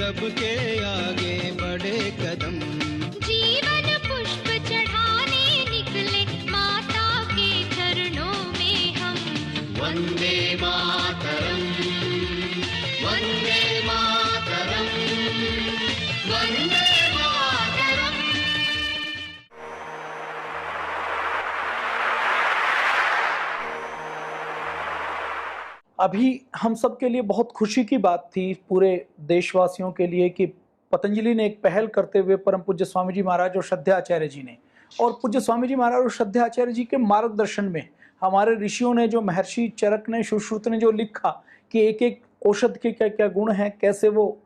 सबके आगे बढ़े कदम। जीवन पुष्प चढ़ाने निकले माता के चरणों में हम। वंदे मातरम, वंदे मातरम, वंदे मातरम। अभी हम सब के लिए बहुत खुशी की बात थी, पूरे देशवासियों के लिए, कि पतंजलि ने एक पहल करते हुए परम पूज्य स्वामी जी महाराज और श्रद्धा आचार्य जी ने, और पूज्य स्वामी जी महाराज और श्रद्धा आचार्य जी के मार्गदर्शन में हमारे ऋषियों ने, जो महर्षि चरक ने, सुश्रुत ने जो लिखा कि एक एक औषध के क्या क्या गुण हैं, कैसे वो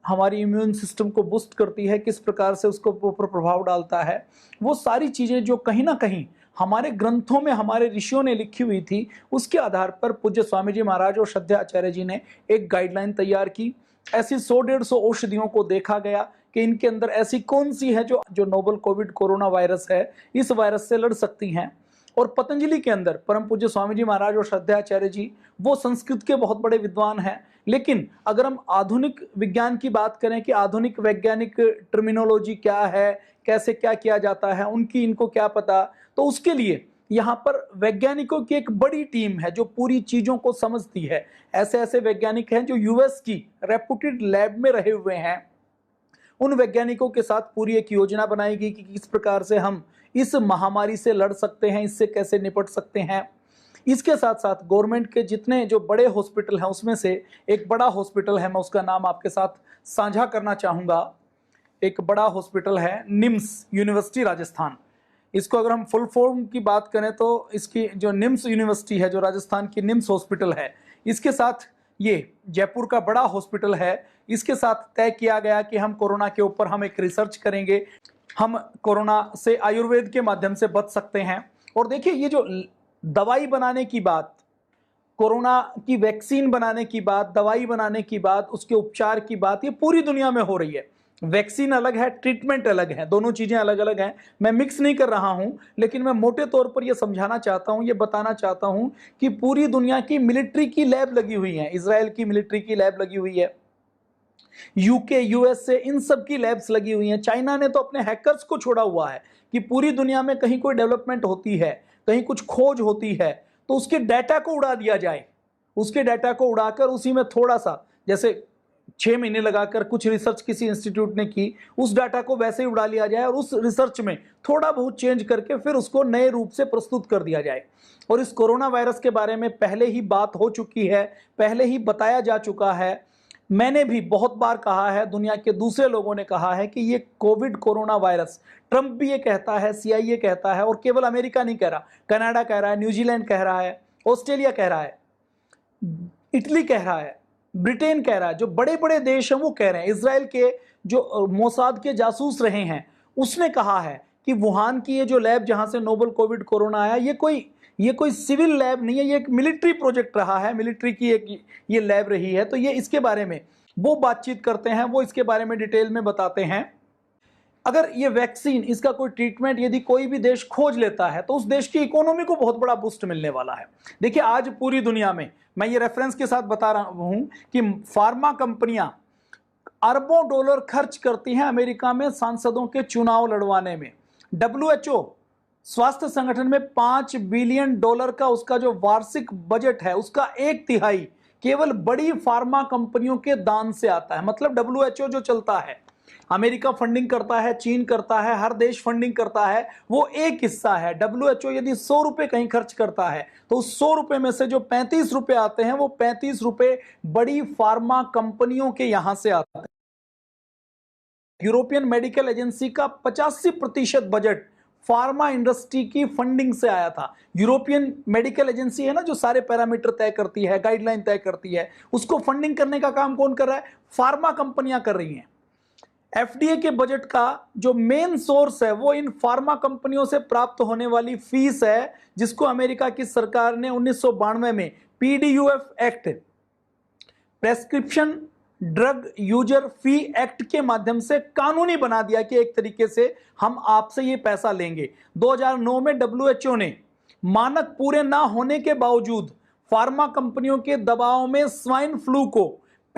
हमारी इम्यून सिस्टम को बूस्ट करती है, किस प्रकार से उसको ऊपर प्रभाव डालता है, वो सारी चीज़ें जो कहीं ना कहीं हमारे ग्रंथों में हमारे ऋषियों ने लिखी हुई थी, उसके आधार पर पूज्य स्वामी जी महाराज और श्रद्धा आचार्य जी ने एक गाइडलाइन तैयार की। ऐसी 100-150 औषधियों को देखा गया कि इनके अंदर ऐसी कौन सी है जो नोवल कोविड कोरोना वायरस है, इस वायरस से लड़ सकती हैं। और पतंजलि के अंदर परम पूज्य स्वामी जी महाराज और श्रद्धा आचार्य जी वो संस्कृत के बहुत बड़े विद्वान हैं, लेकिन अगर हम आधुनिक विज्ञान की बात करें कि आधुनिक वैज्ञानिक टर्मिनोलॉजी क्या है, कैसे क्या किया जाता है, उनकी इनको क्या पता, तो उसके लिए यहाँ पर वैज्ञानिकों की एक बड़ी टीम है जो पूरी चीज़ों को समझती है। ऐसे ऐसे वैज्ञानिक हैं जो यूएस की रेपुटेड लैब में रहे हुए हैं। उन वैज्ञानिकों के साथ पूरी एक योजना बनाई गई कि किस प्रकार से हम इस महामारी से लड़ सकते हैं, इससे कैसे निपट सकते हैं। इसके साथ साथ गवर्नमेंट के जितने जो बड़े हॉस्पिटल हैं, उसमें से एक बड़ा हॉस्पिटल है, मैं उसका नाम आपके साथ साझा करना चाहूँगा। एक बड़ा हॉस्पिटल है निम्स यूनिवर्सिटी राजस्थान। इसको अगर हम फुल फॉर्म की बात करें तो इसकी जो निम्स यूनिवर्सिटी है, जो राजस्थान की निम्स हॉस्पिटल है, इसके साथ ये जयपुर का बड़ा हॉस्पिटल है, इसके साथ तय किया गया कि हम कोरोना के ऊपर हम एक रिसर्च करेंगे, हम कोरोना से आयुर्वेद के माध्यम से बच सकते हैं। और देखिए, ये जो दवाई बनाने की बात, कोरोना की वैक्सीन बनाने की बात, दवाई बनाने की बात, उसके उपचार की बात, ये पूरी दुनिया में हो रही है। वैक्सीन अलग है, ट्रीटमेंट अलग है, दोनों चीज़ें अलग अलग हैं। मैं मिक्स नहीं कर रहा हूं, लेकिन मैं मोटे तौर पर यह समझाना चाहता हूं, ये बताना चाहता हूं कि पूरी दुनिया की मिलिट्री की लैब लगी हुई है, इजराइल की मिलिट्री की लैब लगी हुई है, यूके, यूएसए, इन सब की लैब्स लगी हुई हैं। चाइना ने तो अपने हैकर्स को छोड़ा हुआ है कि पूरी दुनिया में कहीं कोई डेवलपमेंट होती है, कहीं कुछ खोज होती है, तो उसके डाटा को उड़ा दिया जाए। उसके डाटा को उड़ाकर उसी में थोड़ा सा, जैसे 6 महीने लगाकर कुछ रिसर्च किसी इंस्टीट्यूट ने की, उस डाटा को वैसे ही उड़ा लिया जाए और उस रिसर्च में थोड़ा बहुत चेंज करके फिर उसको नए रूप से प्रस्तुत कर दिया जाए। और इस कोरोना वायरस के बारे में पहले ही बात हो चुकी है, पहले ही बताया जा चुका है। मैंने भी बहुत बार कहा है, दुनिया के दूसरे लोगों ने कहा है कि ये कोविड कोरोना वायरस, ट्रंप भी ये कहता है, CIA कहता है, और केवल अमेरिका नहीं कह रहा, कनाडा कह रहा है, न्यूजीलैंड कह रहा है, ऑस्ट्रेलिया कह रहा है, इटली कह रहा है, ब्रिटेन कह रहा है, जो बड़े बड़े देश हैं वो कह रहे हैं। इजराइल के जो मोसाद के जासूस रहे हैं, उसने कहा है कि वुहान की ये जो लैब जहां से नोवल कोविड कोरोना आया, ये कोई सिविल लैब नहीं है, ये एक मिलिट्री प्रोजेक्ट रहा है, मिलिट्री की एक ये लैब रही है। तो ये इसके बारे में वो बातचीत करते हैं, वो इसके बारे में डिटेल में बताते हैं। अगर ये वैक्सीन, इसका कोई ट्रीटमेंट यदि कोई भी देश खोज लेता है तो उस देश की इकोनॉमी को बहुत बड़ा बूस्ट मिलने वाला है। देखिए, आज पूरी दुनिया में, मैं ये रेफरेंस के साथ बता रहा हूं कि फार्मा कंपनियां अरबों डॉलर खर्च करती हैं अमेरिका में सांसदों के चुनाव लड़वाने में। WHO स्वास्थ्य संगठन में $5 बिलियन का उसका जो वार्षिक बजट है, उसका 1/3 केवल बड़ी फार्मा कंपनियों के दान से आता है। मतलब WHO जो चलता है, अमेरिका फंडिंग करता है, चीन करता है, हर देश फंडिंग करता है, वो एक हिस्सा है। WHO यदि 100 रुपए कहीं खर्च करता है तो उस 100 रुपए में से जो 35 रुपए आते हैं, वो 35 रुपए बड़ी फार्मा कंपनियों के यहां से आते हैं। यूरोपियन मेडिकल एजेंसी का 85% बजट फार्मा इंडस्ट्री की फंडिंग से आया था। यूरोपियन मेडिकल एजेंसी है ना, जो सारे पैरामीटर तय करती है, गाइडलाइन तय करती है, उसको फंडिंग करने का काम कौन कर रहा है? फार्मा कंपनियां कर रही हैं। FDA के बजट का जो मेन सोर्स है वो इन फार्मा कंपनियों से प्राप्त होने वाली फीस है, जिसको अमेरिका की सरकार ने 1992 में PDUF act, prescription drug user fee act के माध्यम से कानूनी बना दिया कि एक तरीके से हम आपसे ये पैसा लेंगे। 2009 में WHO ने मानक पूरे ना होने के बावजूद फार्मा कंपनियों के दबाव में स्वाइन फ्लू को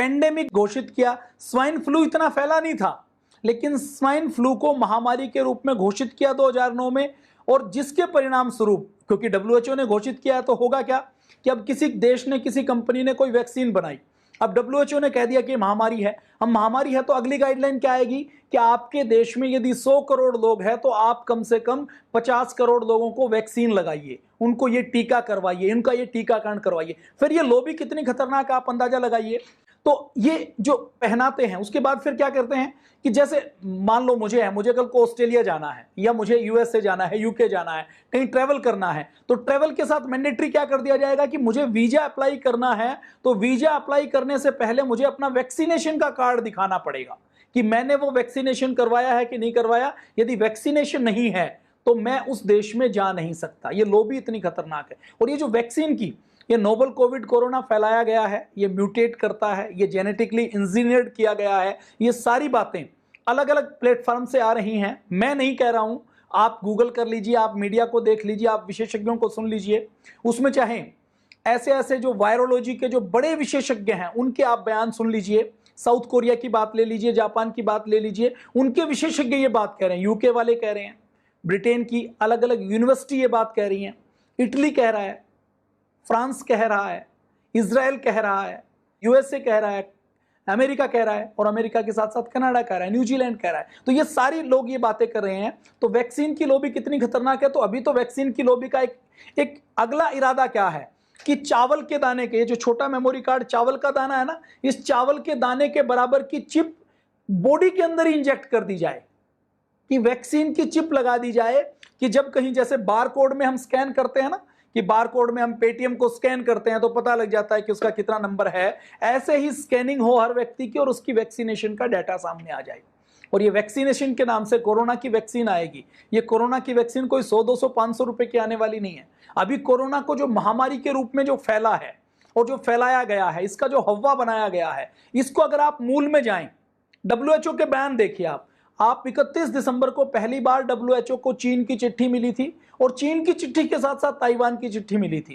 पेंडेमिक घोषित किया। स्वाइन फ्लू इतना फैला नहीं था, लेकिन स्वाइन फ्लू को महामारी के रूप में घोषित किया 2009 में, और जिसके परिणाम स्वरूप, क्योंकि डब्ल्यूएचओ ने घोषित किया है तो होगा क्या कि अब किसी देश ने, किसी कंपनी ने कोई वैक्सीन बनाई, अब डब्ल्यूएचओ ने कह दिया कि महामारी है। अब महामारी है तो अगली गाइडलाइन क्या आएगी कि आपके देश में यदि 100 करोड़ लोग हैं तो आप कम से कम 50 करोड़ लोगों को वैक्सीन लगाइए, उनको ये टीका करवाइए, इनका ये टीकाकरण करवाइए। फिर ये लॉबी कितनी खतरनाक आप अंदाजा लगाइए। तो ये जो पहनाते हैं, उसके बाद फिर क्या करते हैं कि जैसे मान लो मुझे कल को ऑस्ट्रेलिया जाना है, या मुझे यूएसए जाना है, यूके जाना है, कहीं ट्रेवल करना है, तो ट्रेवल के साथ मैंडेटरी क्या कर दिया जाएगा कि मुझे वीजा अप्लाई करना है तो वीजा अप्लाई करने से पहले मुझे अपना वैक्सीनेशन का कार्ड दिखाना पड़ेगा कि मैंने वो वैक्सीनेशन करवाया है कि नहीं करवाया। यदि वैक्सीनेशन नहीं है तो मैं उस देश में जा नहीं सकता। ये लॉबी इतनी खतरनाक है। और ये जो वैक्सीन की, ये नोवल कोविड कोरोना फैलाया गया है, ये म्यूटेट करता है, ये जेनेटिकली इंजीनियर्ड किया गया है, ये सारी बातें अलग अलग प्लेटफॉर्म से आ रही हैं। मैं नहीं कह रहा हूं, आप गूगल कर लीजिए, आप मीडिया को देख लीजिए, आप विशेषज्ञों को सुन लीजिए, उसमें चाहे ऐसे ऐसे जो वायरोलॉजी के जो बड़े विशेषज्ञ हैं उनके आप बयान सुन लीजिए। साउथ कोरिया की बात ले लीजिए, जापान की बात ले लीजिए, उनके विशेषज्ञ ये बात कह रहे हैं, यूके वाले कह रहे हैं, ब्रिटेन की अलग अलग यूनिवर्सिटी ये बात कह रही हैं, इटली कह रहा है, फ्रांस कह रहा है, इजराइल कह रहा है, यूएसए कह रहा है, अमेरिका कह रहा है, और अमेरिका के साथ साथ कनाडा कह रहा है, न्यूजीलैंड कह रहा है। तो ये सारे लोग ये बातें कर रहे हैं। तो वैक्सीन की लॉबी कितनी खतरनाक है। तो अभी तो वैक्सीन की लॉबी का एक अगला इरादा क्या है कि चावल के दाने के, जो छोटा मेमोरी कार्ड चावल का दाना है ना, इस चावल के दाने के बराबर की चिप बॉडी के अंदर ही इंजेक्ट कर दी जाए, कि वैक्सीन की चिप लगा दी जाए कि जब कहीं जैसे बार कोड में हम स्कैन करते हैं ना, कि बार कोड में हम पेटीएम को स्कैन करते हैं तो पता लग जाता है कि उसका कितना नंबर है, ऐसे ही स्कैनिंग हो हर व्यक्ति की और उसकी वैक्सीनेशन का डाटा सामने आ जाए। और ये वैक्सीनेशन के नाम से कोरोना की वैक्सीन आएगी। ये कोरोना की वैक्सीन कोई 100, 200, 500 रुपए की आने वाली नहीं है। अभी कोरोना को जो महामारी के रूप में जो फैला है और जो फैलाया गया है, इसका जो हवा बनाया गया है, इसको अगर आप मूल में जाएं, डब्ल्यूएचओ के बयान देखिए आप 31 दिसंबर को पहली बार डब्ल्यूएचओ को चीन की चिट्ठी मिली थी, और चीन की चिट्ठी के साथ साथ ताइवान की चिट्ठी मिली थी।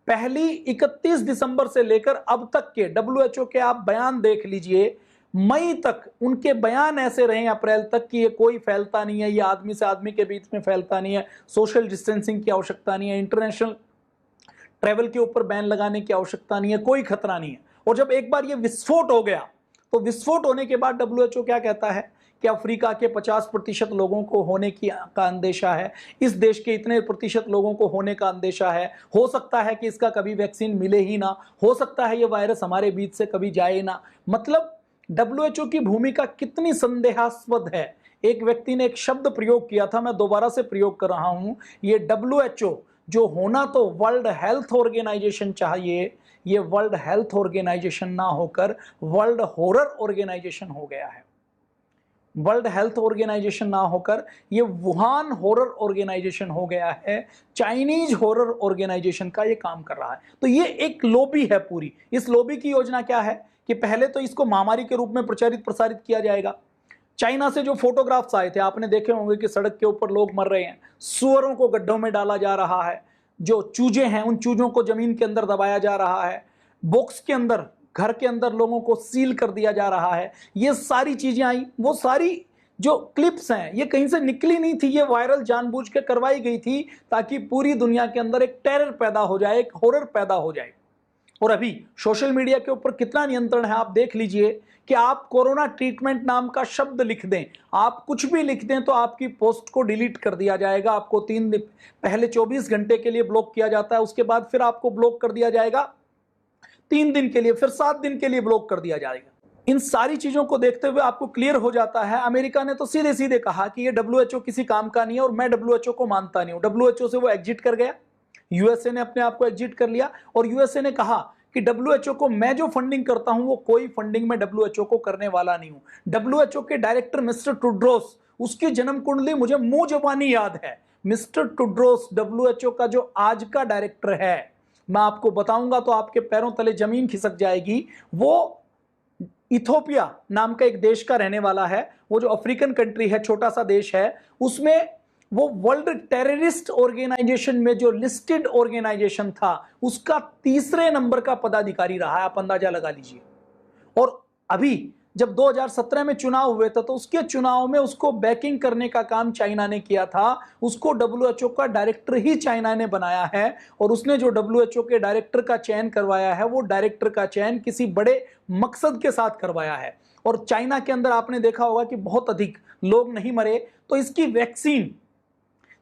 पहली 31 दिसंबर से लेकर अब तक के डब्ल्यूएचओ के आप बयान देख लीजिए, मई तक उनके बयान ऐसे रहे, अप्रैल तक, कि ये कोई फैलता नहीं है, ये आदमी से आदमी के बीच में फैलता नहीं है, सोशल डिस्टेंसिंग की आवश्यकता नहीं है, इंटरनेशनल ट्रैवल के ऊपर बैन लगाने की आवश्यकता नहीं है, कोई खतरा नहीं है। और जब एक बार ये विस्फोट हो गया, तो विस्फोट होने के बाद डब्ल्यूएचओ क्या कहता है कि अफ्रीका के 50% लोगों को होने का अंदेशा है, इस देश के इतने प्रतिशत लोगों को होने का अंदेशा है, हो सकता है कि इसका कभी वैक्सीन मिले ही ना, हो सकता है ये वायरस हमारे बीच से कभी जाए ना। मतलब डब्ल्यूएचओ की भूमिका कितनी संदेहास्पद है। एक व्यक्ति ने एक शब्द प्रयोग किया था, मैं दोबारा से प्रयोग कर रहा हूं, ये डब्ल्यूएचओ जो होना तो वर्ल्ड हेल्थ ऑर्गेनाइजेशन चाहिए, ये वर्ल्ड हेल्थ ऑर्गेनाइजेशन ना होकर वर्ल्ड हॉरर ऑर्गेनाइजेशन हो गया है। वर्ल्ड हेल्थ ऑर्गेनाइजेशन ना होकर ये वुहान हॉरर ऑर्गेनाइजेशन हो गया है, चाइनीज हॉरर ऑर्गेनाइजेशन का ये काम कर रहा है। तो ये एक लॉबी है पूरी। इस लॉबी की योजना क्या है कि पहले तो इसको महामारी के रूप में प्रचारित प्रसारित किया जाएगा। चाइना से जो फोटोग्राफ्स आए थे, आपने देखे होंगे कि सड़क के ऊपर लोग मर रहे हैं, सुअरों को गड्ढों में डाला जा रहा है, जो चूजे हैं उन चूजों को जमीन के अंदर दबाया जा रहा है, बॉक्स के अंदर, घर के अंदर लोगों को सील कर दिया जा रहा है। ये सारी चीजें आई, वो सारी जो क्लिप्स हैं ये कहीं से निकली नहीं थी, ये वायरल जानबूझ के करवाई गई थी ताकि पूरी दुनिया के अंदर एक टेरर पैदा हो जाए, एक हॉरर पैदा हो जाए। और अभी सोशल मीडिया के ऊपर कितना नियंत्रण है, आप देख लीजिए कि आप कोरोना ट्रीटमेंट नाम का शब्द लिख दें, आप कुछ भी लिख दें तो आपकी पोस्ट को डिलीट कर दिया जाएगा। आपको 3 दिन पहले 24 घंटे के लिए ब्लॉक किया जाता है, उसके बाद फिर आपको ब्लॉक कर दिया जाएगा 3 दिन के लिए, फिर 7 दिन के लिए ब्लॉक कर दिया जाएगा। इन सारी चीजों को देखते हुए आपको क्लियर हो जाता है, अमेरिका ने तो सीधे सीधे कहा कि ये डब्ल्यूएचओ किसी काम का नहीं है और मैं डब्ल्यूएचओ को मानता नहीं हूं। डब्ल्यूएचओ से वो एग्जिट कर गया, यूएसए ने अपने आप को एग्जिट कर लिया और यूएसए ने कहा कि डब्ल्यूएचओ को मैं जो फंडिंग करता हूं वो कोई फंडिंग में डब्ल्यूएचओ को करने वाला नहीं हूं। डब्ल्यूएचओ के डायरेक्टर मिस्टर टुड्रोस, उसकी जन्म कुंडली मुझे मुंह जबानी याद है। मिस्टर टुड्रोस डब्ल्यूएचओ का जो आज का डायरेक्टर है, मैं आपको बताऊंगा तो आपके पैरों तले जमीन खिसक जाएगी। वो इथोपिया नाम का एक देश का रहने वाला है, वो जो अफ्रीकन कंट्री है, छोटा सा देश है, उसमें वो वर्ल्ड टेररिस्ट ऑर्गेनाइजेशन में जो लिस्टेड ऑर्गेनाइजेशन था उसका 3रे नंबर का पदाधिकारी रहा है, आप अंदाजा लगा लीजिए। और अभी जब 2017 में चुनाव हुए थे तो उसके चुनाव में उसको बैकिंग करने का काम चाइना ने किया था। उसको डब्ल्यूएचओ का डायरेक्टर ही चाइना ने बनाया है और उसने जो डब्ल्यूएचओ के डायरेक्टर का चयन करवाया है वो डायरेक्टर का चयन किसी बड़े मकसद के साथ करवाया है। और चाइना के अंदर आपने देखा होगा कि बहुत अधिक लोग नहीं मरे, तो इसकी वैक्सीन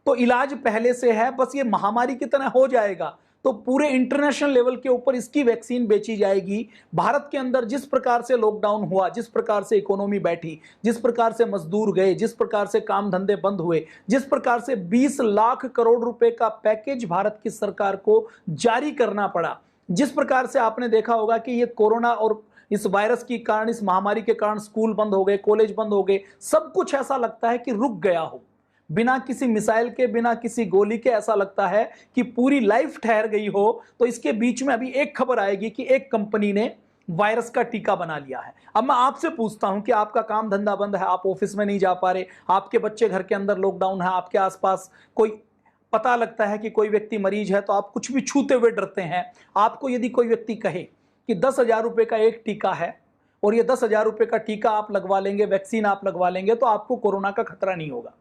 तो इलाज पहले से है, बस ये महामारी की तरह हो जाएगा तो पूरे इंटरनेशनल लेवल के ऊपर इसकी वैक्सीन बेची जाएगी। भारत के अंदर जिस प्रकार से लॉकडाउन हुआ, जिस प्रकार से इकोनॉमी बैठी, जिस प्रकार से मजदूर गए, जिस प्रकार से काम धंधे बंद हुए, जिस प्रकार से 20 लाख करोड़ रुपए का पैकेज भारत की सरकार को जारी करना पड़ा, जिस प्रकार से आपने देखा होगा कि ये कोरोना और इस वायरस के कारण, इस महामारी के कारण स्कूल बंद हो गए, कॉलेज बंद हो गए, सब कुछ ऐसा लगता है कि रुक गया हो, बिना किसी मिसाइल के, बिना किसी गोली के ऐसा लगता है कि पूरी लाइफ ठहर गई हो। तो इसके बीच में अभी एक खबर आएगी कि एक कंपनी ने वायरस का टीका बना लिया है। अब मैं आपसे पूछता हूं कि आपका काम धंधा बंद है, आप ऑफिस में नहीं जा पा रहे, आपके बच्चे घर के अंदर लॉकडाउन है, आपके आसपास कोई पता लगता है कि कोई व्यक्ति मरीज है तो आप कुछ भी छूते हुए डरते हैं। आपको यदि कोई व्यक्ति कहे कि 10,000 रुपए का एक टीका है और ये 10,000 रुपए का टीका आप लगवा लेंगे, वैक्सीन आप लगवा लेंगे, तो आपको कोरोना का खतरा नहीं होगा।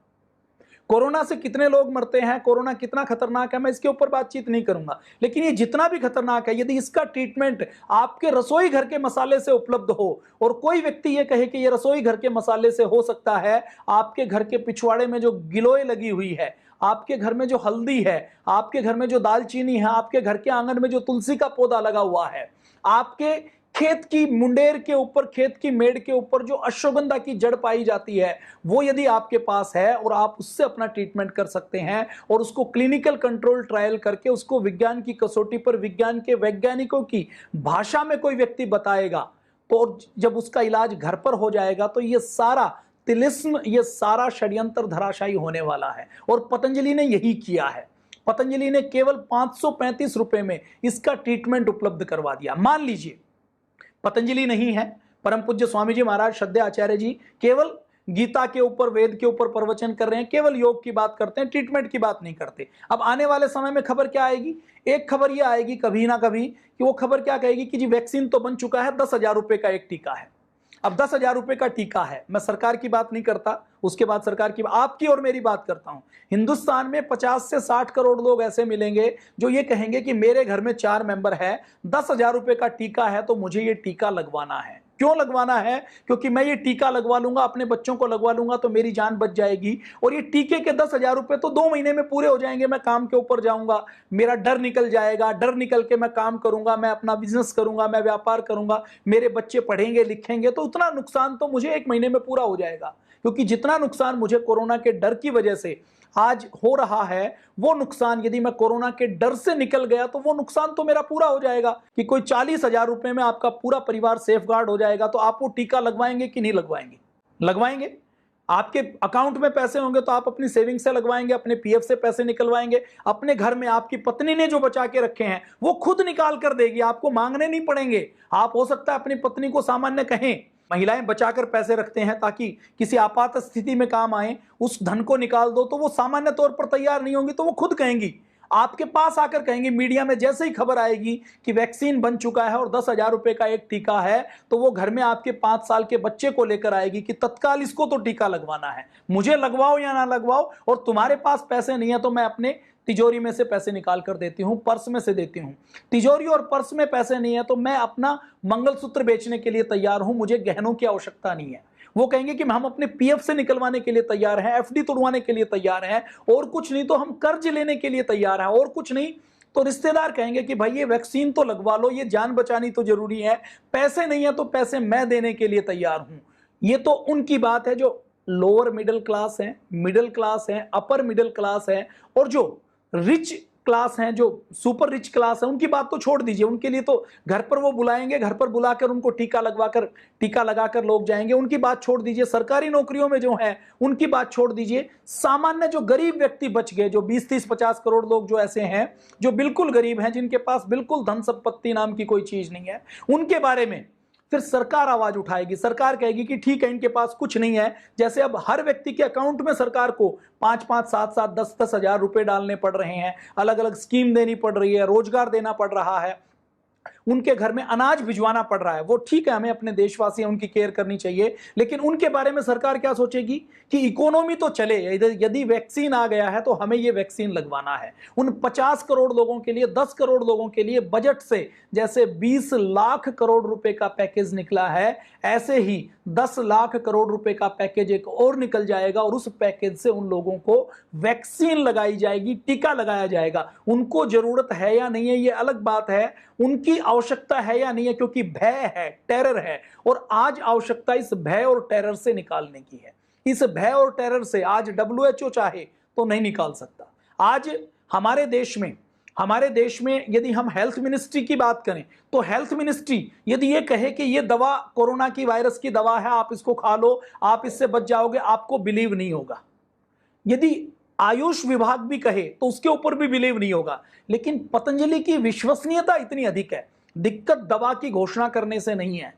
कोरोना से कितने लोग मरते हैं, कोरोना कितना खतरनाक है, मैं इसके ऊपर बातचीत नहीं करूंगा, लेकिन ये जितना भी खतरनाक है, यदि इसका ट्रीटमेंट आपके रसोई घर के मसाले से उपलब्ध हो और कोई व्यक्ति ये कहे कि ये रसोई घर के मसाले से हो सकता है, आपके घर के पिछवाड़े में जो गिलोय लगी हुई है, आपके घर में जो हल्दी है, आपके घर में जो दालचीनी है, आपके घर के आंगन में जो तुलसी का पौधा लगा हुआ है, आपके खेत की मुंडेर के ऊपर, खेत की मेड़ के ऊपर जो अश्वगंधा की जड़ पाई जाती है, वो यदि आपके पास है और आप उससे अपना ट्रीटमेंट कर सकते हैं और उसको क्लिनिकल कंट्रोल ट्रायल करके उसको विज्ञान की कसौटी पर, विज्ञान के वैज्ञानिकों की भाषा में कोई व्यक्ति बताएगा, तो जब उसका इलाज घर पर हो जाएगा तो ये सारा तिलिस्म, ये सारा षड्यंत्र धराशायी होने वाला है। और पतंजलि ने यही किया है। पतंजलि ने केवल 535 रुपए में इसका ट्रीटमेंट उपलब्ध करवा दिया। मान लीजिए पतंजलि नहीं है, परम पूज्य स्वामी जी महाराज श्रद्धेय आचार्य जी केवल गीता के ऊपर, वेद के ऊपर प्रवचन कर रहे हैं, केवल योग की बात करते हैं, ट्रीटमेंट की बात नहीं करते। अब आने वाले समय में खबर क्या आएगी? एक खबर यह आएगी कभी ना कभी कि वो खबर क्या कहेगी कि जी वैक्सीन तो बन चुका है, 10,000 रुपए का एक टीका है। अब 10,000 रुपए का टीका है, मैं सरकार की बात नहीं करता, उसके बाद सरकार की, आपकी और मेरी बात करता हूं। हिंदुस्तान में 50 से 60 करोड़ लोग ऐसे मिलेंगे जो ये कहेंगे कि मेरे घर में 4 मेंबर है, 10,000 रुपए का टीका है तो मुझे ये टीका लगवाना है। क्यों लगवाना है? क्योंकि मैं ये टीका लगवा लूंगा, अपने बच्चों को लगवा लूंगा तो मेरी जान बच जाएगी। और ये टीके के 10,000 रुपए तो 2 महीने में पूरे हो जाएंगे, मैं काम के ऊपर जाऊंगा, मेरा डर निकल जाएगा, डर निकल के मैं काम करूंगा, मैं अपना बिजनेस करूंगा, मैं व्यापार करूंगा, मेरे बच्चे पढ़ेंगे लिखेंगे, तो उतना नुकसान तो मुझे 1 महीने में पूरा हो जाएगा। क्योंकि जितना नुकसान मुझे कोरोना के डर की वजह से आज हो रहा है, वो नुकसान यदि मैं कोरोना के डर से निकल गया तो वो नुकसान तो मेरा पूरा हो जाएगा। कि कोई 40,000 रुपए में आपका पूरा परिवार सेफ गार्ड हो जाएगा, तो आप वो टीका लगवाएंगे कि नहीं लगवाएंगे? लगवाएंगे। आपके अकाउंट में पैसे होंगे तो आप अपनी सेविंग से लगवाएंगे, अपने पीएफ से पैसे निकलवाएंगे, अपने घर में आपकी पत्नी ने जो बचा के रखे हैं वो खुद निकाल कर देगी, आपको मांगने नहीं पड़ेंगे। आप हो सकता है अपनी पत्नी को सामान्य कहें, महिलाएं बचाकर पैसे रखते हैं ताकि किसी आपात स्थिति में काम आए, उस धन को निकाल दो, तो वो सामान्य तौर पर तैयार नहीं होंगी, तो वो खुद कहेंगी, आपके पास आकर कहेंगी। मीडिया में जैसे ही खबर आएगी कि वैक्सीन बन चुका है और 10,000 रुपए का एक टीका है, तो वो घर में आपके 5 साल के बच्चे को लेकर आएगी कि तत्काल इसको तो टीका लगवाना है, मुझे लगवाओ या ना लगवाओ, और तुम्हारे पास पैसे नहीं है तो मैं अपने तिजोरी में से पैसे निकाल कर देती हूं, पर्स में से देती हूं। तिजोरी और पर्स में पैसे नहीं है तो मैं अपना मंगलसूत्र बेचने के लिए तैयार हूं, मुझे गहनों की आवश्यकता नहीं है। वो कहेंगे कि हम अपने पीएफ से निकलवाने के लिए तैयार हैं, एफडी तोड़वाने के लिए तैयार हैं, और कुछ नहीं तो हम कर्ज लेने के लिए तैयार हैं, और कुछ नहीं तो रिश्तेदार कहेंगे कि भाई ये वैक्सीन तो लगवा लो, ये जान बचानी तो जरूरी है, पैसे नहीं है तो पैसे मैं देने के लिए तैयार हूं। ये तो उनकी बात है जो लोअर मिडिल क्लास है, मिडिल क्लास है, अपर मिडिल क्लास है, और जो रिच क्लास हैं, जो सुपर रिच क्लास है, उनकी बात तो छोड़ दीजिए। उनके लिए तो घर पर वो बुलाएंगे, घर पर बुलाकर उनको टीका लगाकर लोग जाएंगे, उनकी बात छोड़ दीजिए। सरकारी नौकरियों में जो है उनकी बात छोड़ दीजिए। सामान्य जो गरीब व्यक्ति बच गए, जो 20, 30, 50 करोड़ लोग जो ऐसे हैं जो बिल्कुल गरीब हैं, जिनके पास बिल्कुल धन संपत्ति नाम की कोई चीज नहीं है, उनके बारे में फिर सरकार आवाज उठाएगी। सरकार कहेगी कि ठीक है, इनके पास कुछ नहीं है। जैसे अब हर व्यक्ति के अकाउंट में सरकार को 5-5, 7-7, 10-10 हजार रुपए डालने पड़ रहे हैं, अलग अलग स्कीम देनी पड़ रही है, रोजगार देना पड़ रहा है, उनके घर में अनाज भिजवाना पड़ रहा है, वो ठीक है, हमें अपने देशवासी हैं उनकी केयर करनी चाहिए, लेकिन उनके बारे में सरकार क्या सोचेगी कि इकोनॉमी तो चले, यदि वैक्सीन आ गया है तो हमें ये वैक्सीन लगवाना है। उन 50 करोड़ लोगों के लिए, 10 करोड़ लोगों के लिए बजट से जैसे 20 लाख करोड़ रुपए का पैकेज निकला है, ऐसे ही 10 लाख करोड़ रुपए का पैकेज एक और निकल जाएगा और उस पैकेज से उन लोगों को वैक्सीन लगाई जाएगी, टीका लगाया जाएगा। उनको जरूरत है या नहीं है ये अलग बात है, उनकी आवश्यकता है या नहीं है, क्योंकि भय है, टेरर है, और आज आवश्यकता इस भय और टेरर से निकालने की है। इस भय और टेरर से आज WHO चाहे तो नहीं निकाल सकता। आज हमारे देश में यदि हम हेल्थ मिनिस्ट्री की बात करें तो हेल्थ मिनिस्ट्री यदि ये कहे कि ये दवा कोरोना की वायरस की दवा है, आप इसको खा लो, आप इससे बच जाओगे, आपको बिलीव नहीं होगा। यदि आयुष विभाग भी कहे तो उसके ऊपर भी बिलीव नहीं होगा। लेकिन पतंजलि की विश्वसनीयता इतनी अधिक है। दिक्कत दवा की घोषणा करने से नहीं है,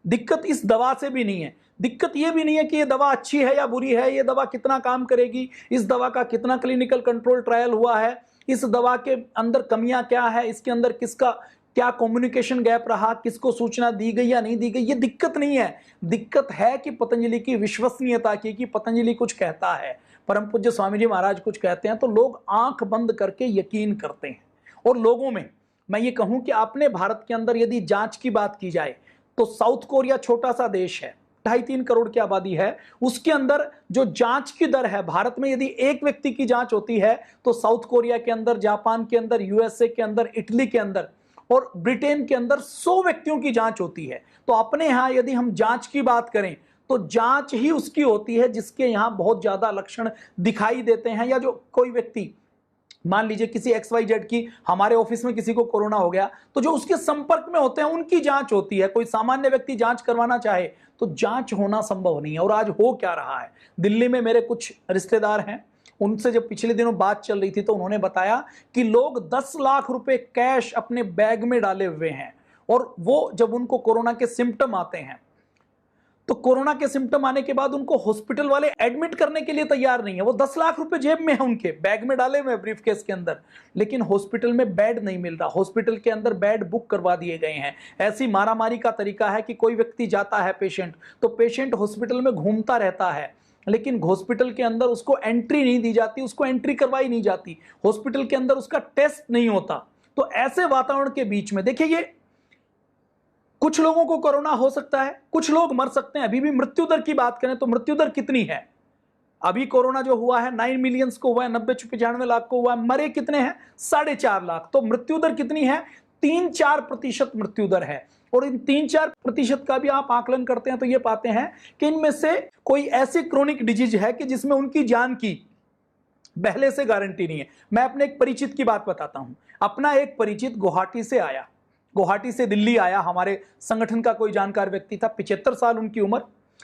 दिक्कत इस दवा से भी नहीं है, दिक्कत यह भी नहीं है कि यह दवा अच्छी है या बुरी है, यह दवा कितना काम करेगी, इस दवा का कितना क्लिनिकल कंट्रोल ट्रायल हुआ है, इस दवा के अंदर कमियां क्या है, इसके अंदर किसका क्या कम्युनिकेशन गैप रहा, किसको सूचना दी गई या नहीं दी गई, ये दिक्कत नहीं है। दिक्कत है कि पतंजलि की विश्वसनीयता की, कि पतंजलि कुछ कहता है, परम पूज्य स्वामी जी महाराज कुछ कहते हैं तो लोग आंख बंद करके यकीन करते हैं। और लोगों में मैं ये कहूं कि अपने भारत के अंदर यदि जांच की बात की जाए तो साउथ कोरिया छोटा सा देश है, 2.5-3 करोड़ की आबादी है, उसके अंदर जो जांच की दर है, भारत में यदि एक व्यक्ति की जांच होती है तो साउथ कोरिया के अंदर, जापान के अंदर, USA के अंदर, इटली के अंदर और ब्रिटेन के अंदर 100 व्यक्तियों की जांच होती है। तो अपने यहाँ यदि हम जांच की बात करें तो जांच ही उसकी होती है जिसके यहाँ बहुत ज्यादा लक्षण दिखाई देते हैं, या जो कोई व्यक्ति मान लीजिए किसी XYZ की, हमारे ऑफिस में किसी को कोरोना हो गया तो जो उसके संपर्क में होते हैं उनकी जांच होती है। कोई सामान्य व्यक्ति जांच करवाना चाहे तो जांच होना संभव नहीं है। और आज हो क्या रहा है, दिल्ली में मेरे कुछ रिश्तेदार हैं, उनसे जब पिछले दिनों बात चल रही थी तो उन्होंने बताया कि लोग 10 लाख रुपए कैश अपने बैग में डाले हुए हैं, और वो जब उनको कोरोना के सिम्टम आते हैं तो कोरोना के सिम्टम आने के बाद उनको हॉस्पिटल वाले एडमिट करने के लिए तैयार नहीं है। वो 10 लाख रुपए जेब में है, उनके बैग में डाले हुए ब्रीफ केस के अंदर, लेकिन हॉस्पिटल में बेड नहीं मिल रहा, हॉस्पिटल के अंदर बेड बुक करवा दिए गए हैं। ऐसी मारामारी का तरीका है कि कोई व्यक्ति जाता है पेशेंट, तो पेशेंट हॉस्पिटल में घूमता रहता है, लेकिन हॉस्पिटल के अंदर उसको एंट्री नहीं दी जाती, उसको एंट्री करवाई नहीं जाती, हॉस्पिटल के अंदर उसका टेस्ट नहीं होता। तो ऐसे वातावरण के बीच में देखिए, ये कुछ लोगों को कोरोना हो सकता है, कुछ लोग मर सकते हैं। अभी भी मृत्यु दर की बात करें तो मृत्यु दर कितनी है, अभी कोरोना जो हुआ है 9 मिलियंस को हुआ है, 90-95 लाख को हुआ है, मरे कितने हैं 4.5 लाख। तो मृत्यु दर कितनी है, 3-4% मृत्यु दर है। और इन 3-4% का भी आप आकलन करते हैं तो ये पाते हैं कि इनमें से कोई ऐसी क्रोनिक डिजीज है कि जिसमें उनकी जान की पहले से गारंटी नहीं है। मैं अपने एक परिचित की बात बताता हूं। अपना एक परिचित गुवाहाटी से आया, गुवाहाटी से दिल्ली आया, हमारे संगठन का कोई जानकार व्यक्ति था, 75 साल उनकी उम्र,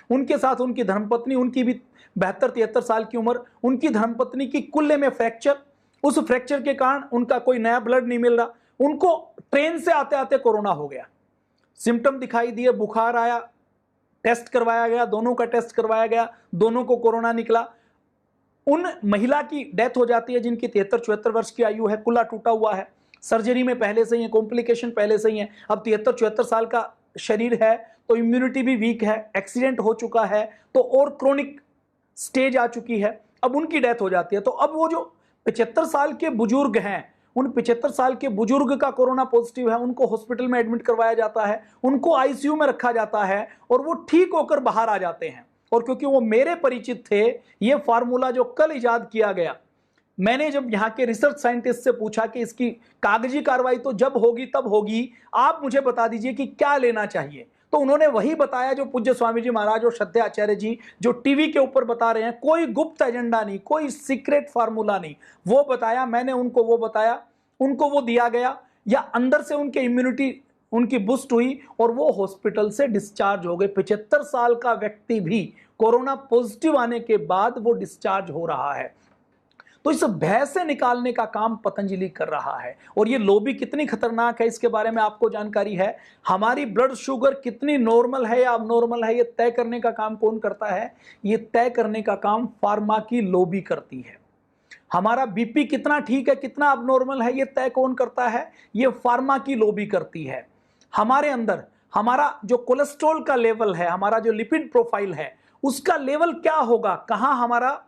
उनके साथ उनकी धर्मपत्नी, उनकी भी 72-73 साल की उम्र, उनकी धर्मपत्नी की कुल्ले में फ्रैक्चर, उस फ्रैक्चर के कारण उनका कोई नया ब्लड नहीं मिल रहा, उनको ट्रेन से आते आते कोरोना हो गया, सिम्टम दिखाई दिए, बुखार आया, टेस्ट करवाया गया, दोनों का टेस्ट करवाया गया, दोनों को कोरोना निकला। उन महिला की डेथ हो जाती है जिनकी 73-74 वर्ष की आयु है, कुल्ला टूटा हुआ है, सर्जरी में पहले से ही है, कॉम्प्लिकेशन पहले से ही है, अब 73-74 साल का शरीर है तो इम्यूनिटी भी वीक है, एक्सीडेंट हो चुका है तो और क्रोनिक स्टेज आ चुकी है, अब उनकी डेथ हो जाती है। तो अब वो जो 75 साल के बुजुर्ग हैं, उन 75 साल के बुजुर्ग का कोरोना पॉजिटिव है, उनको हॉस्पिटल में एडमिट करवाया जाता है, उनको आईसीयू में रखा जाता है और वो ठीक होकर बाहर आ जाते हैं। और क्योंकि वो मेरे परिचित थे, ये फार्मूला जो कल इजाद किया गया, मैंने जब यहाँ के रिसर्च साइंटिस्ट से पूछा कि इसकी कागजी कार्रवाई तो जब होगी तब होगी, आप मुझे बता दीजिए कि क्या लेना चाहिए, तो उन्होंने वही बताया जो पूज्य स्वामी जी महाराज और श्रद्धेय आचार्य जी जो टीवी के ऊपर बता रहे हैं। कोई गुप्त एजेंडा नहीं, कोई सीक्रेट फार्मूला नहीं, वो बताया, मैंने उनको वो बताया, उनको वो दिया गया, या अंदर से उनके इम्यूनिटी उनकी बूस्ट हुई और वो हॉस्पिटल से डिस्चार्ज हो गए। 75 साल का व्यक्ति भी कोरोना पॉजिटिव आने के बाद वो डिस्चार्ज हो रहा है। तो इस भय से निकालने का काम पतंजलि कर रहा है। और ये लोबी कितनी खतरनाक है इसके बारे में आपको जानकारी है। हमारी ब्लड शुगर कितनी नॉर्मल है या अबनॉर्मल है, ये तय करने का काम कौन करता है? ये तय करने का काम फार्मा की लोबी करती है। हमारा बीपी कितना ठीक है, कितना अबनॉर्मल है, ये तय कौन करता है? ये फार्मा की लोबी करती है। हमारे अंदर हमारा जो कोलेस्ट्रॉल का लेवल है, हमारा जो लिपिड प्रोफाइल है, उसका लेवल क्या होगा, कहां हमारा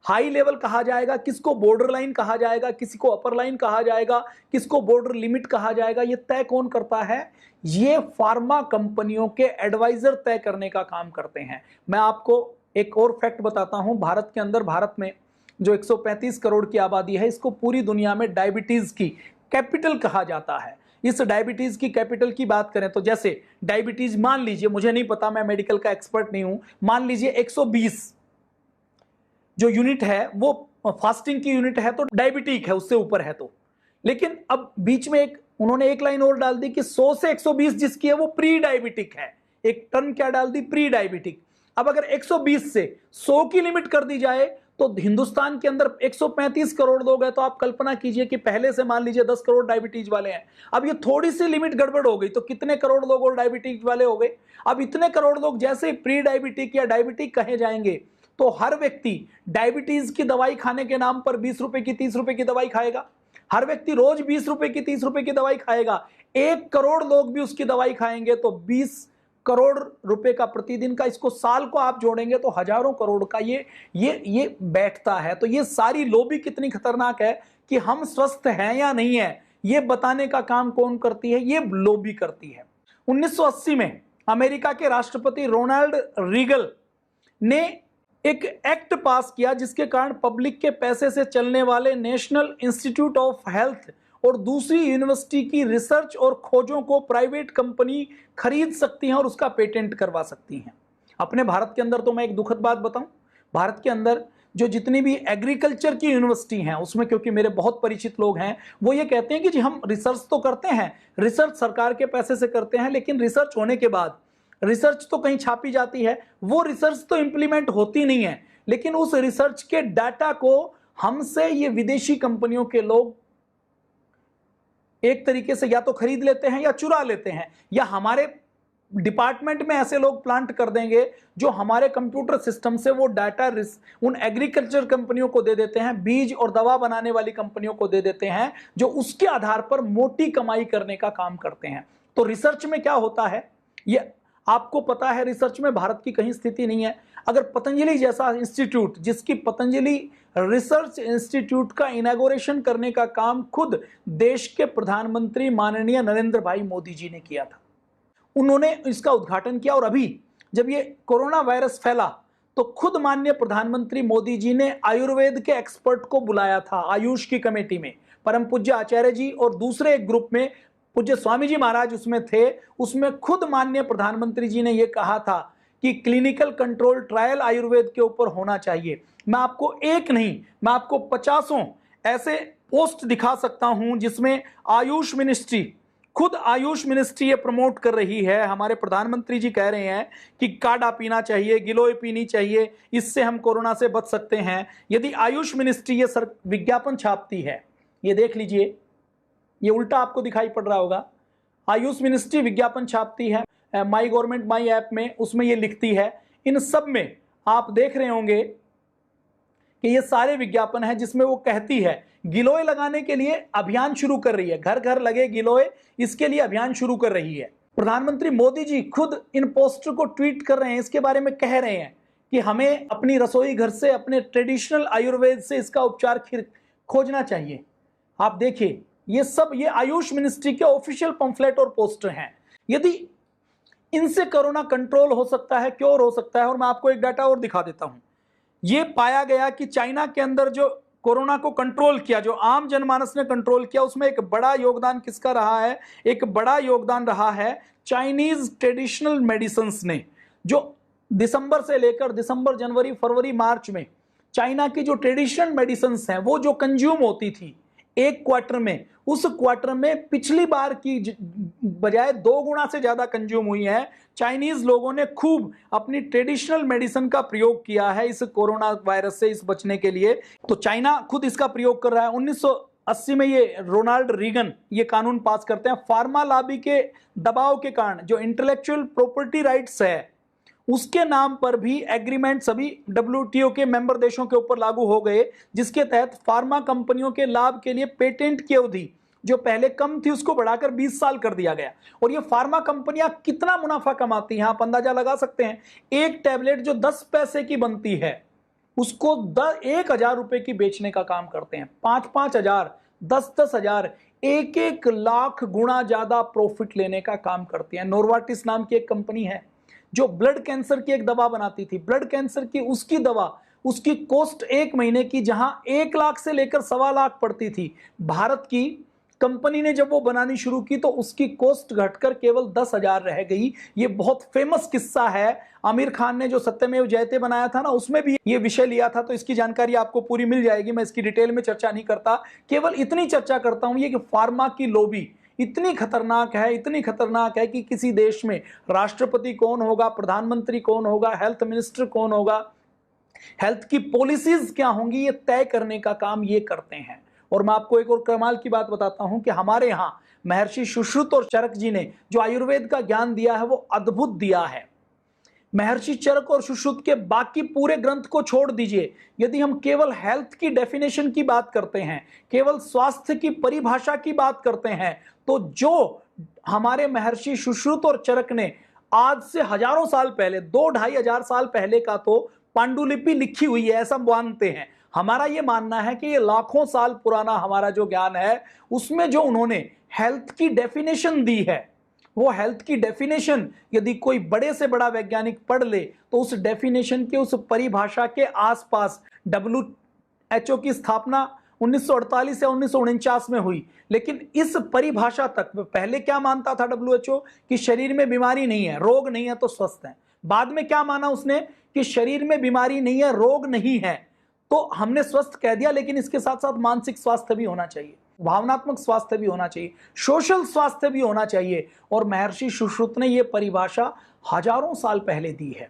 हाई लेवल कहा जाएगा, किसको बॉर्डर लाइन कहा जाएगा, किसी को अपर लाइन कहा जाएगा, किसको बॉर्डर लिमिट कहा जाएगा, ये तय कौन करता है? ये फार्मा कंपनियों के एडवाइजर तय करने का काम करते हैं। मैं आपको एक और फैक्ट बताता हूं, भारत के अंदर, भारत में जो 135 करोड़ की आबादी है, इसको पूरी दुनिया में डायबिटीज की कैपिटल कहा जाता है। इस डायबिटीज की कैपिटल की बात करें तो जैसे डायबिटीज, मान लीजिए, मुझे नहीं पता, मैं मेडिकल का एक्सपर्ट नहीं हूं, मान लीजिए 120 जो यूनिट है वो फास्टिंग की यूनिट है तो डायबिटिक है, उससे ऊपर है तो। लेकिन अब बीच में उन्होंने एक लाइन और डाल दी कि 100 से 120 जिसकी है वो प्री डायबिटिक है। एक टर्म क्या डाल दी? Pre diabetic. अब अगर 120 से 100 की लिमिट कर दी जाए तो हिंदुस्तान के अंदर 135 करोड़ लोग हैं, तो आप कल्पना कीजिए कि पहले से मान लीजिए 10 करोड़ डायबिटीज वाले हैं। अब ये थोड़ी सी लिमिट गड़बड़ हो गई तो कितने करोड़ लोग और डायबिटीज वाले हो गए? अब इतने करोड़ लोग जैसे प्री डायबिटिक या डायबिटिक कहे जाएंगे तो हर व्यक्ति डायबिटीज की दवाई खाने के नाम पर 20 रुपए की 30 रुपए की दवाई खाएगा। हर व्यक्ति रोज 20 रुपए की 30 रुपए की दवाई खाएगा। 1 करोड़ लोग भी उसकी दवाई खाएंगे तो 20 करोड़ रुपए का प्रतिदिन का, इसको साल को आप जोड़ेंगे तो हजारों करोड़ का ये बैठता है। तो ये सारी लॉबी कितनी खतरनाक है कि हम स्वस्थ हैं या नहीं है, ये बताने का काम कौन करती है? ये लॉबी करती है। 1980 में अमेरिका के राष्ट्रपति रोनाल्ड रीगल ने एक एक्ट पास किया जिसके कारण पब्लिक के पैसे से चलने वाले नेशनल इंस्टीट्यूट ऑफ हेल्थ और दूसरी यूनिवर्सिटी की रिसर्च और खोजों को प्राइवेट कंपनी खरीद सकती हैं और उसका पेटेंट करवा सकती हैं। अपने भारत के अंदर तो मैं एक दुखद बात बताऊं, भारत के अंदर जो जितनी भी एग्रीकल्चर की यूनिवर्सिटी हैं उसमें, क्योंकि मेरे बहुत परिचित लोग हैं, वो ये कहते हैं कि जी हम रिसर्च तो करते हैं, रिसर्च सरकार के पैसे से करते हैं, लेकिन रिसर्च होने के बाद रिसर्च तो कहीं छापी जाती है, वो रिसर्च तो इंप्लीमेंट होती नहीं है, लेकिन उस रिसर्च के डाटा को हमसे ये विदेशी कंपनियों के लोग एक तरीके से या तो खरीद लेते हैं या चुरा लेते हैं, या हमारे डिपार्टमेंट में ऐसे लोग प्लांट कर देंगे जो हमारे कंप्यूटर सिस्टम से वो डाटा उन एग्रीकल्चर कंपनियों को दे देते हैं, बीज और दवा बनाने वाली कंपनियों को दे देते हैं, जो उसके आधार पर मोटी कमाई करने का काम करते हैं। तो रिसर्च में क्या होता है ये आपको पता है। रिसर्च में भारत की कहीं स्थिति नहीं है। अगर पतंजलि जैसा इंस्टीट्यूट, जिसकी पतंजलि रिसर्च इंस्टीट्यूट का इनॉग्रेशन करने का काम खुद देश के प्रधानमंत्री माननीय नरेंद्र भाई मोदी जी ने किया था, उन्होंने इसका उद्घाटन किया। और अभी जब ये कोरोना वायरस फैला तो खुद माननीय प्रधानमंत्री मोदी जी ने आयुर्वेद के एक्सपर्ट को बुलाया था आयुष की कमेटी में। परम पूज्य आचार्य जी और दूसरे एक ग्रुप में पूज्य स्वामी जी महाराज उसमें थे। उसमें खुद माननीय प्रधानमंत्री जी ने यह कहा था कि क्लिनिकल कंट्रोल ट्रायल आयुर्वेद के ऊपर होना चाहिए। मैं आपको एक नहीं, मैं आपको 50 ऐसे पोस्ट दिखा सकता हूं जिसमें आयुष मिनिस्ट्री, खुद आयुष मिनिस्ट्री ये प्रमोट कर रही है। हमारे प्रधानमंत्री जी कह रहे हैं कि काढ़ा पीना चाहिए, गिलोय पीनी चाहिए, इससे हम कोरोना से बच सकते हैं। यदि आयुष मिनिस्ट्री ये विज्ञापन छापती है, ये देख लीजिए, ये उल्टा आपको दिखाई पड़ रहा होगा। आयुष मिनिस्ट्री विज्ञापन छापती है माई गवर्नमेंट माई ऐप में, उसमें ये लिखती है। इन सब में आप देख रहे होंगे कि ये सारे विज्ञापन है जिसमें वो कहती है गिलोय लगाने के लिए अभियान शुरू कर रही है, घर घर लगे गिलोय, इसके लिए अभियान शुरू कर रही है। प्रधानमंत्री मोदी जी खुद इन पोस्टर को ट्वीट कर रहे हैं, इसके बारे में कह रहे हैं कि हमें अपनी रसोई घर से, अपने ट्रेडिशनल आयुर्वेद से इसका उपचार खोजना चाहिए। आप देखिए, ये सब ये आयुष मिनिस्ट्री के ऑफिशियल पंफलेट और पोस्टर हैं। यदि इनसे कोरोना कंट्रोल हो सकता है, क्योर हो सकता है। और मैं आपको एक डाटा और दिखा देता हूं। ये पाया गया कि चाइना के अंदर जो कोरोना को कंट्रोल किया, जो आम जनमानस ने कंट्रोल किया, उसमें एक बड़ा योगदान किसका रहा है? एक बड़ा योगदान रहा है चाइनीज ट्रेडिशनल मेडिसिन्स ने, जो दिसंबर से लेकर दिसंबर, जनवरी, फरवरी, मार्च में चाइना की जो ट्रेडिशनल मेडिसिन्स हैं वो जो कंज्यूम होती थी एक क्वार्टर में, उस क्वार्टर में पिछली बार की बजाय 2 गुना से ज्यादा कंज्यूम हुई है। चाइनीज लोगों ने खूब अपनी ट्रेडिशनल मेडिसिन का प्रयोग किया है इस कोरोना वायरस से इस बचने के लिए। तो चाइना खुद इसका प्रयोग कर रहा है। 1980 में ये रोनाल्ड रीगन ये कानून पास करते हैं। फार्मा लॉबी के दबाव के कारण जो इंटेलेक्चुअल प्रॉपर्टी राइट्स है उसके नाम पर भी एग्रीमेंट सभी WTO के मेंबर देशों के ऊपर लागू हो गए, जिसके तहत फार्मा कंपनियों के लाभ के लिए पेटेंट की अवधि जो पहले कम थी उसको बढ़ाकर 20 साल कर दिया गया। और ये फार्मा कंपनियां कितना मुनाफा कमाती हैं आप अंदाजा लगा सकते हैं। एक टैबलेट जो 10 पैसे की बनती है उसको 1,000 रुपए की बेचने का काम करते हैं। 5-5 हजार, 10-10 हजार, 1-1 लाख गुना ज्यादा प्रॉफिट लेने का काम करती है। नोवार्टिस नाम की एक कंपनी है जो ब्लड कैंसर की एक दवा बनाती थी। ब्लड कैंसर की उसकी दवा, उसकी कॉस्ट 1 महीने की जहां 1 लाख से लेकर 1.25 लाख पड़ती थी, भारत की कंपनी ने जब वो बनानी शुरू की तो उसकी कॉस्ट घटकर केवल 10,000 रह गई। ये बहुत फेमस किस्सा है। आमिर खान ने जो सत्यमेव जयते बनाया था ना, उसमें भी ये विषय लिया था, तो इसकी जानकारी आपको पूरी मिल जाएगी। मैं इसकी डिटेल में चर्चा नहीं करता, केवल इतनी चर्चा करता हूं ये कि फार्मा की लॉबी इतनी खतरनाक है, इतनी खतरनाक है कि किसी देश में राष्ट्रपति कौन होगा, प्रधानमंत्री कौन होगा, हेल्थ मिनिस्टर कौन होगा, हेल्थ की पॉलिसीज क्या होंगी, ये तय करने का काम ये करते हैं। और मैं आपको एक और कमाल की बात बताता हूं कि हमारे यहां महर्षि सुश्रुत और चरक जी ने जो आयुर्वेद का ज्ञान दिया है वो अद्भुत दिया है। महर्षि चरक और सुश्रुत के बाकी पूरे ग्रंथ को छोड़ दीजिए, यदि हम केवल हेल्थ की डेफिनेशन की बात करते हैं, केवल स्वास्थ्य की परिभाषा की बात करते हैं, तो जो हमारे महर्षि सुश्रुत और चरक ने आज से हजारों साल पहले, 2-2.5 हजार साल पहले का तो पांडुलिपि लिखी हुई है ऐसा मानते हैं। हमारा ये मानना है कि ये लाखों साल पुराना हमारा जो ज्ञान है उसमें जो उन्होंने हेल्थ की डेफिनेशन दी है, वो हेल्थ की डेफिनेशन यदि कोई बड़े से बड़ा वैज्ञानिक पढ़ ले तो उस डेफिनेशन के, उस परिभाषा के आसपास WHO की स्थापना 1948 या 1949 में हुई। लेकिन इस परिभाषा तक पहले क्या मानता था WHO कि शरीर में बीमारी नहीं है, रोग नहीं है तो स्वस्थ है। बाद में क्या माना उसने कि शरीर में बीमारी नहीं है, रोग नहीं है तो हमने स्वस्थ कह दिया, लेकिन इसके साथ साथ मानसिक स्वास्थ्य भी होना चाहिए, भावनात्मक स्वास्थ्य भी होना चाहिए, सोशल स्वास्थ्य भी होना चाहिए। और महर्षि सुश्रुत ने यह परिभाषा हजारों साल पहले दी है।